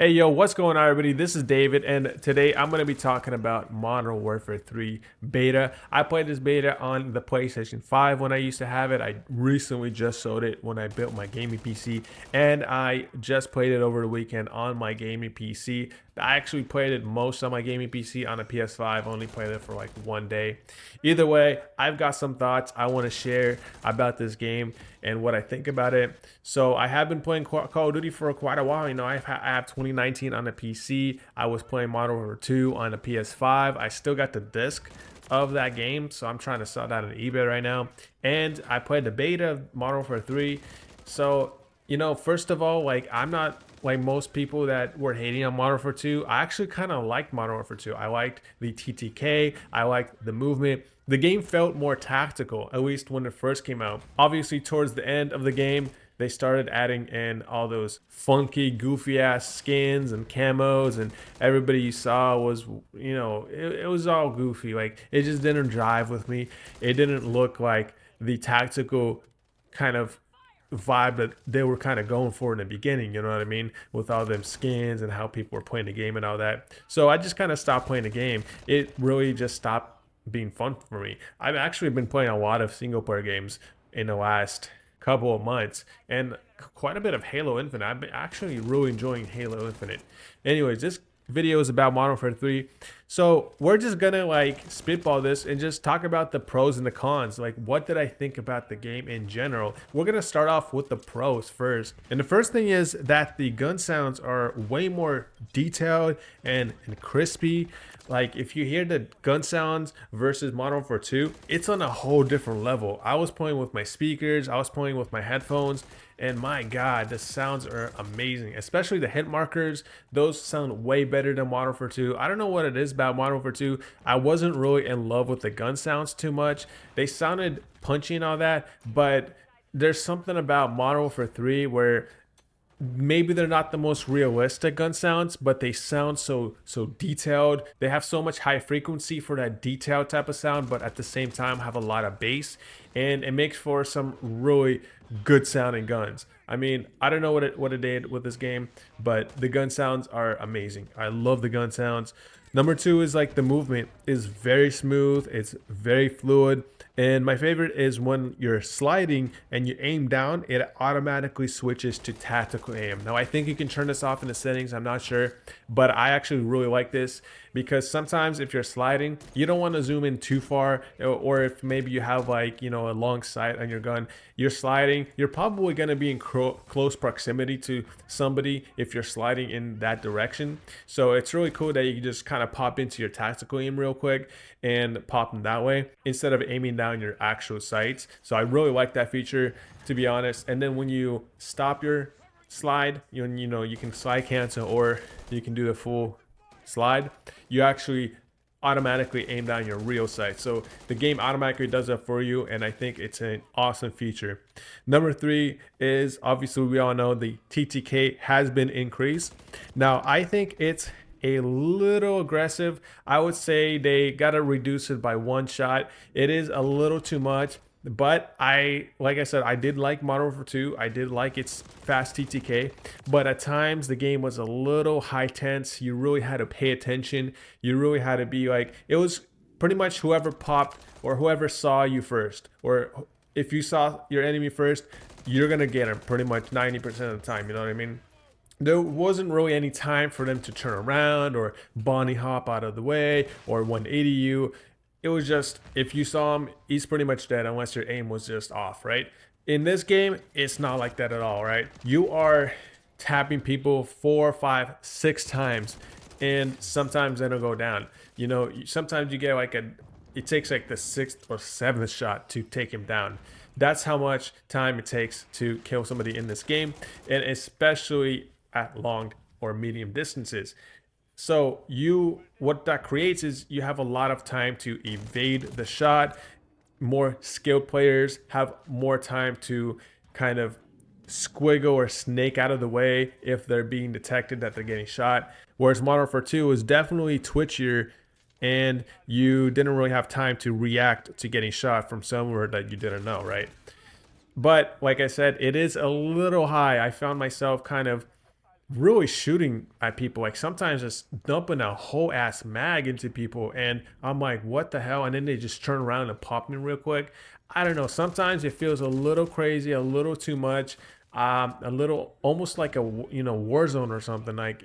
Hey yo, what's going on everybody? This is David and today I'm going to be talking about Modern Warfare 3 beta. I played this beta on the PlayStation 5 when I used to have it. I recently just sold it when I built my gaming PC, and I just played it over the weekend on my gaming PC. I actually played it most on my gaming PC on a PS5, only played it for like one day. Either way, I've got some thoughts I want to share about this game and what I think about it. So I have been playing Call of Duty for quite a while. I have 2019 on a PC. I was playing Modern Warfare 2 on a PS5. I still got the disc of that game, so I'm trying to sell that on eBay right now. And I played the beta of Modern Warfare 3. So, first of all, like, I'm not like most people that were hating on Modern Warfare 2. I actually kind of liked Modern Warfare 2. I liked the TTK. I liked the movement. The game felt more tactical, at least when it first came out. Obviously, towards the end of the game, they started adding in all those funky, goofy ass skins and camos, and everybody you saw was, it was all goofy. Like, it just didn't drive with me. It didn't look like the tactical kind of vibe that they were kind of going for in the beginning, you know what I mean, with all them skins and how people were playing the game and all that. So I just kind of stopped playing the game. It really just stopped being fun for me. I've actually been playing a lot of single player games in the last couple of months, and quite a bit of Halo Infinite. I've been actually really enjoying Halo Infinite. Anyways, this video is about Modern Warfare 3. So we're just gonna like spitball this and just talk about the pros and the cons. Like, what did I think about the game in general? We're gonna start off with the pros first. And the first thing is that the gun sounds are way more detailed and crispy. Like, if you hear the gun sounds versus Modern Warfare 2, it's on a whole different level. I was playing with my speakers, I was playing with my headphones, and my god, the sounds are amazing. Especially the hit markers, those sound way better than Modern Warfare 2. I don't know what it is about Modern Warfare 2. I wasn't really in love with the gun sounds too much. They sounded punchy and all that, but there's something about Modern Warfare 3 where maybe they're not the most realistic gun sounds, but they sound so detailed. They have so much high frequency for that detailed type of sound, but at the same time have a lot of bass, and it makes for some really good sounding guns. I mean, I don't know what it did with this game, but the gun sounds are amazing. I love the gun sounds. Number two is like the movement is very smooth, it's very fluid. And my favorite is when you're sliding and you aim down, it automatically switches to tactical aim. Now, I think you can turn this off in the settings, I'm not sure, but I actually really like this because sometimes if you're sliding, you don't want to zoom in too far, or if maybe you have like, a long sight on your gun, you're sliding, you're probably going to be in close proximity to somebody if you're sliding in that direction. So it's really cool that you can just kind of pop into your tactical aim real quick and pop them that way instead of aiming down your actual sights. So I really like that feature, to be honest. And then when you stop your slide, you can slide cancel, or you can do the full slide. You actually automatically aim down your real sight, so the game automatically does that for you, and I think it's an awesome feature. Number three is, obviously we all know, the TTK has been increased. Now I think it's a little aggressive. I would say they gotta reduce it by one shot. It is a little too much, but like I said, I did like Modern Warfare 2. I did like its fast TTK, but at times the game was a little high tense. You really had to pay attention. You really had to be like, it was pretty much whoever popped or whoever saw you first, or if you saw your enemy first, you're gonna get him pretty much 90% of the time, you know what I mean? There wasn't really any time for them to turn around or bunny hop out of the way or 180 you. It was just, if you saw him, he's pretty much dead unless your aim was just off, right? In this game, it's not like that at all, right? You are tapping people 4, 5, 6 times, and sometimes they don't go down. Sometimes you get like it takes like the 6th or 7th shot to take him down. That's how much time it takes to kill somebody in this game, and especially at long or medium distances. So what that creates is you have a lot of time to evade the shot. More skilled players have more time to kind of squiggle or snake out of the way if they're being detected that they're getting shot. Whereas Modern Warfare 2 is definitely twitchier, and you didn't really have time to react to getting shot from somewhere that you didn't know, right? But like I said, it is a little high. I found myself kind of really shooting at people, like sometimes just dumping a whole ass mag into people, and I'm like, what the hell? And then they just turn around and pop me real quick. I don't know, sometimes it feels a little crazy, a little too much, a little almost like a war zone or something. Like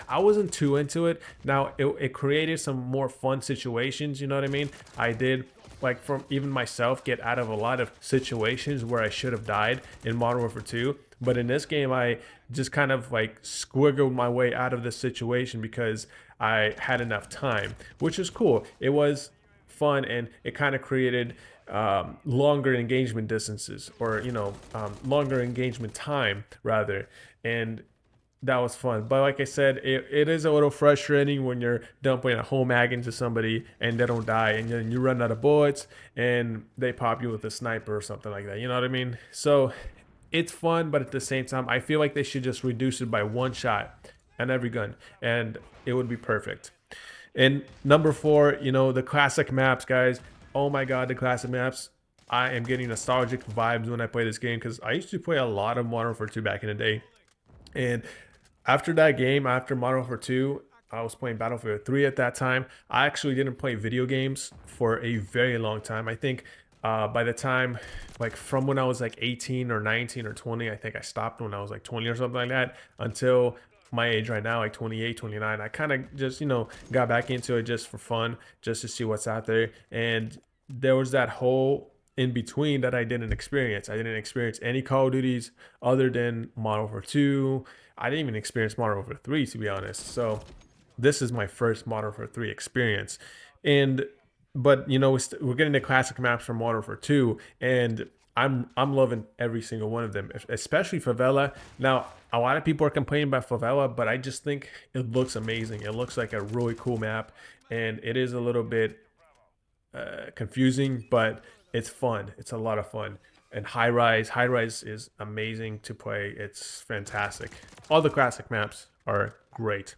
I wasn't too into it. Now it created some more fun situations, you know what I mean? I did, like, from even myself, get out of a lot of situations where I should have died in Modern Warfare 2. But in this game, I just kind of like squiggled my way out of this situation because I had enough time, which was cool. It was fun, and it kind of created longer engagement distances, or longer engagement time rather. And that was fun. But like I said, it is a little frustrating when you're dumping a whole mag into somebody and they don't die, and then you run out of bullets and they pop you with a sniper or something like that. You know what I mean? So it's fun, but at the same time, I feel like they should just reduce it by one shot on every gun, and it would be perfect. And number four, the classic maps, guys. Oh my God, the classic maps. I am getting nostalgic vibes when I play this game because I used to play a lot of Modern Warfare 2 back in the day. And after that game, after Modern Warfare 2, I was playing Battlefield 3 at that time. I actually didn't play video games for a very long time. I think by the time, like from when I was like 18 or 19 or 20, I think I stopped when I was like 20 or something like that, until my age right now, like 28, 29. I kind of just, got back into it just for fun, just to see what's out there. And there was that whole in between that I didn't experience. I didn't experience any Call of Duties other than Modern Warfare 2. I didn't even experience Modern Warfare 3, to be honest. So this is my first Modern Warfare 3 experience. And but we're getting the classic maps from Modern Warfare 2, and I'm loving every single one of them, especially Favela. Now, a lot of people are complaining about Favela, but I just think it looks amazing. It looks like a really cool map, and it is a little bit confusing, but it's fun. It's a lot of fun. And High Rise is amazing to play. It's fantastic. All the classic maps are great.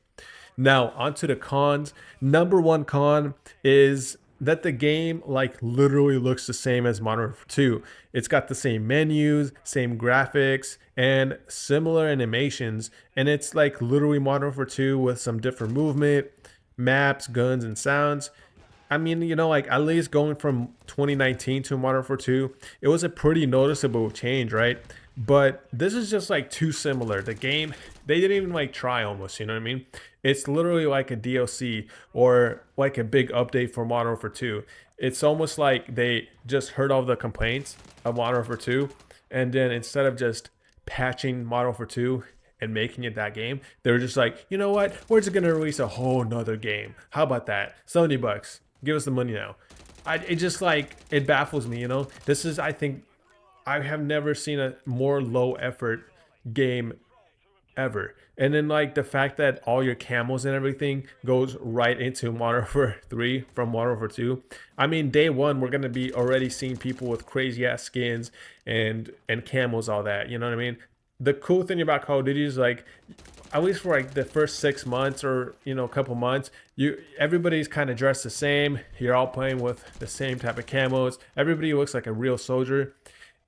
Now, onto the cons. Number one con is that the game like literally looks the same as Modern Warfare 2. It's got the same menus, same graphics, and similar animations, and it's like literally Modern Warfare 2 with some different movement, maps, guns, and sounds. I mean, like at least going from 2019 to Modern Warfare 2, it was a pretty noticeable change, right? But this is just like too similar. The game, they didn't even like try almost, you know what I mean? It's literally like a DLC or like a big update for Modern Warfare 2. It's almost like they just heard all the complaints of Modern Warfare 2, and then instead of just patching Modern Warfare 2 and making it that game, they were just like, you know what? We're just gonna release a whole nother game. How about that? $70. Give us the money now. It just like, it baffles me, This is, I think, I have never seen a more low effort game ever. And then like the fact that all your camos and everything goes right into Modern Warfare 3 from Modern Warfare 2. I mean, day one, we're gonna be already seeing people with crazy ass skins and camos, all that. You know what I mean? The cool thing about Call of Duty is like, at least for like the first 6 months or a couple months, everybody's kind of dressed the same. You're all playing with the same type of camos. Everybody looks like a real soldier,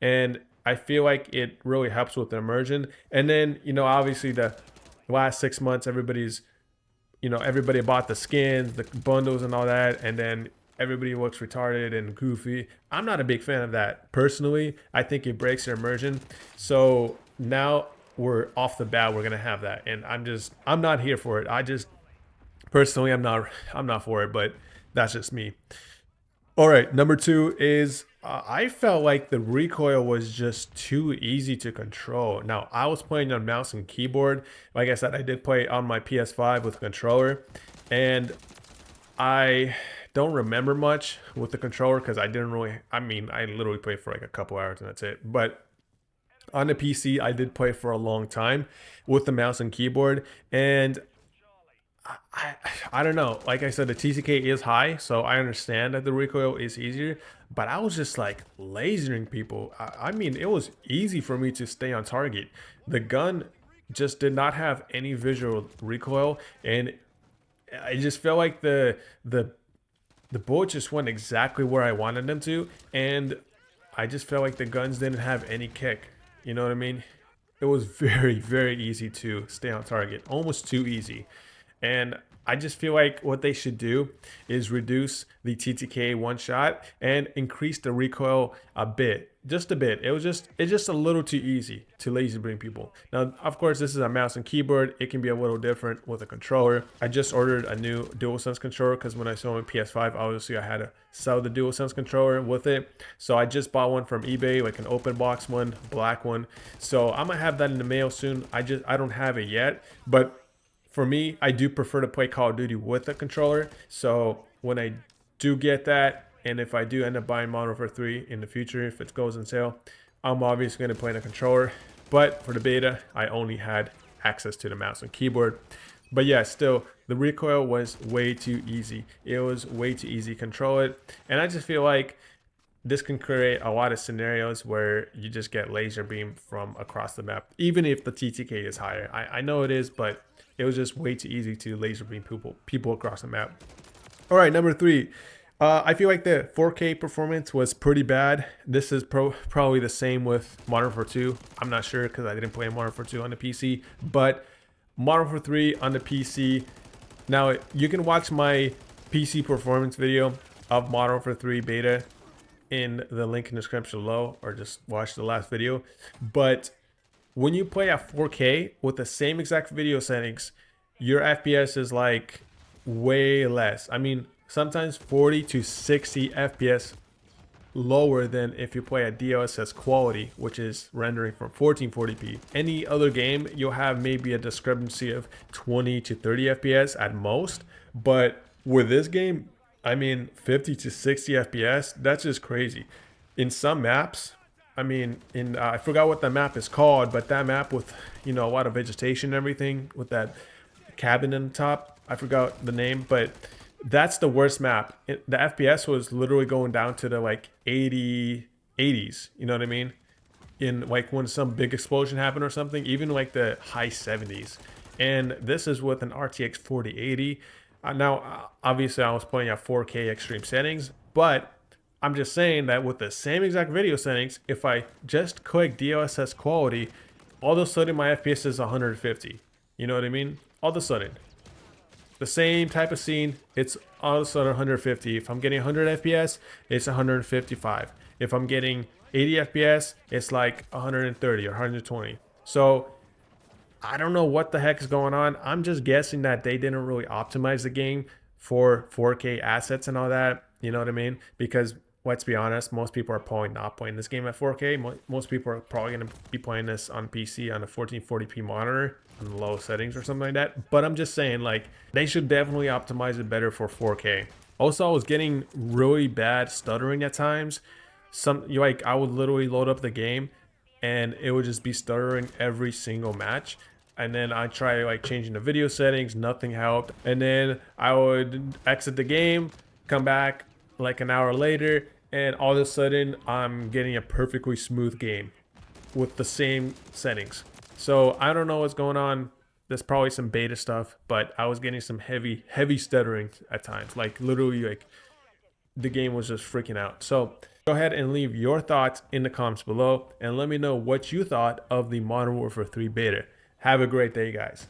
and I feel like it really helps with the immersion. And then obviously the last 6 months, everybody bought the skins, the bundles, and all that, and then everybody looks retarded and goofy. I'm not a big fan of that personally. I think it breaks their immersion. So now we're off the bat, we're gonna have that, and I'm not here for it. I just personally, I'm not for it, but that's just me. All right, number two is I felt like the recoil was just too easy to control. Now, I was playing on mouse and keyboard. Like I said, I did play on my PS5 with a controller, and I don't remember much with the controller because I literally played for like a couple hours and that's it. But on the PC, I did play for a long time with the mouse and keyboard, and I don't know. Like I said, the TCK is high, so I understand that the recoil is easier, but I was just like lasering people. I mean, it was easy for me to stay on target. The gun just did not have any visual recoil, and I just felt like the bullets just went exactly where I wanted them to, and I just felt like the guns didn't have any kick. You know what I mean? it was very easy to stay on target, almost too easy. And I just feel like what they should do is reduce the TTK one shot and increase the recoil a bit, just a bit. It's just a little too easy to laser beam people. Now, of course, this is a mouse and keyboard. It can be a little different with a controller. I just ordered a new DualSense controller because when I saw my PS5, obviously I had to sell the DualSense controller with it. So I just bought one from eBay, like an open box one, black one. So I'm gonna have that in the mail soon. I don't have it yet, but for me, I do prefer to play Call of Duty with a controller. So when I do get that, and if I do end up buying Modern Warfare 3 in the future, if it goes on sale, I'm obviously going to play in a controller. But for the beta, I only had access to the mouse and keyboard. But yeah, still, the recoil was way too easy. It was way too easy to control it. And I just feel like this can create a lot of scenarios where you just get laser beam from across the map, even if the TTK is higher. I know it is, but it was just way too easy to laser beam people across the map. All right, number 3. I feel like the 4K performance was pretty bad. This is probably the same with Modern Warfare 2. I'm not sure because I didn't play Modern Warfare 2 on the PC, but Modern Warfare 3 on the PC. Now, you can watch my PC performance video of Modern Warfare 3 beta in the link in the description below, or just watch the last video. But when you play at 4K with the same exact video settings, your FPS is like way less. I mean, sometimes 40 to 60 FPS lower than if you play at DLSS quality, which is rendering from 1440p. Any other game, you'll have maybe a discrepancy of 20 to 30 FPS at most. But with this game, I mean, 50 to 60 FPS, that's just crazy. In some maps, I mean, I forgot what the map is called, but that map with, you know, a lot of vegetation and everything with that cabin in the top, I forgot the name, but that's the worst map. The FPS was literally going down to the like 80s, you know what I mean? In like when some big explosion happened or something, even like the high 70s. And this is with an RTX 4080. Now, obviously, I was playing at 4K extreme settings, but I'm just saying that with the same exact video settings, if I just click DLSS quality, all of a sudden my FPS is 150. You know what I mean? All of a sudden. The same type of scene, it's all of a sudden 150. If I'm getting 100 FPS, it's 155. If I'm getting 80 FPS, it's like 130 or 120. So I don't know what the heck is going on. I'm just guessing that they didn't really optimize the game for 4K assets and all that. You know what I mean? Because let's be honest, most people are probably not playing this game at 4K. Most people are probably going to be playing this on PC on a 1440p monitor on the low settings or something like that. But I'm just saying, like, they should definitely optimize it better for 4K. Also, I was getting really bad stuttering at times. I would literally load up the game and it would just be stuttering every single match. And then I try like changing the video settings, nothing helped. And then I would exit the game, come back like an hour later, and all of a sudden I'm getting a perfectly smooth game with the same settings. So I don't know what's going on. There's probably some beta stuff, but I was getting some heavy stuttering at times. Like literally, like the game was just freaking out. So go ahead and leave your thoughts in the comments below and let me know what you thought of the Modern Warfare 3 beta. Have a great day, guys.